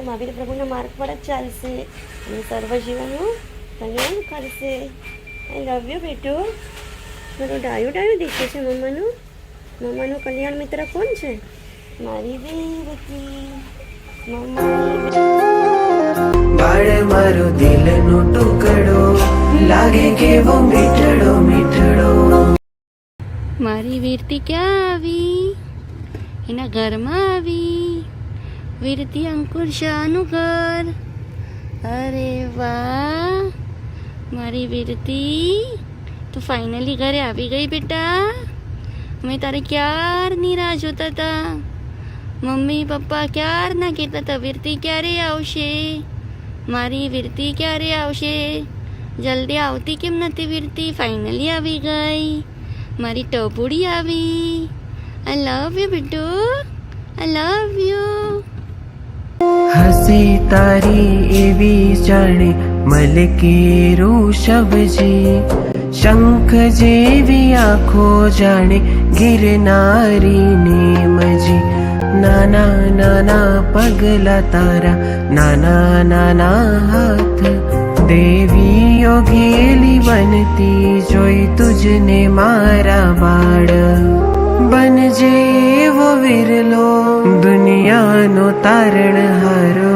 મહાવીર પ્રભુના માર્ગ પર જ ચાલશે અને સર્વ જીવનનું કલ્યાણ કરશે. આઈ લવ યુ બેટુ. મારું ડાયું ડાયું દેખે છે મમ્માનું કલ્યાણ મિત્ર કોણ છે? મારી વીરતી. બાળ મારો દિલનો ટુકડો લાગે કેવો મીઠડો મીઠડો. મારી વીરતી ક્યાં આવી? એના ઘરમાં આવી. વીરતી અંકુર શાહનું ઘર. અરે વાહ, મારી વીરતી તું ફાઇનલી ઘરે આવી ગઈ બેટા. અમે તારે ક્યારની રાહ જોતા હતા. મમ્મી પપ્પા ક્યારના કહેતા હતા વીરતી ક્યારે આવશે, મારી વીરતી ક્યારે આવશે. જલ્દી આવતી કેમ નથી વીરતી? ફાઇનલી આવી ગઈ. મારી ટપુડી આવી. આઈ લવ યુ બેટુ, આઈ લવ યુ. હસી તારી એવી જાણે મલકી ઋષભજી, શંખ જેવી આંખો જાણે ગિરનારી નેમજી. નાના નાના પગલા તારા નાના નાના હાથ, દેવીઓ ઘેલી બનતી જોઈ તુજને મારા બાળ. બનજે એવો વિરલો દુનિયાનો તારણહારો.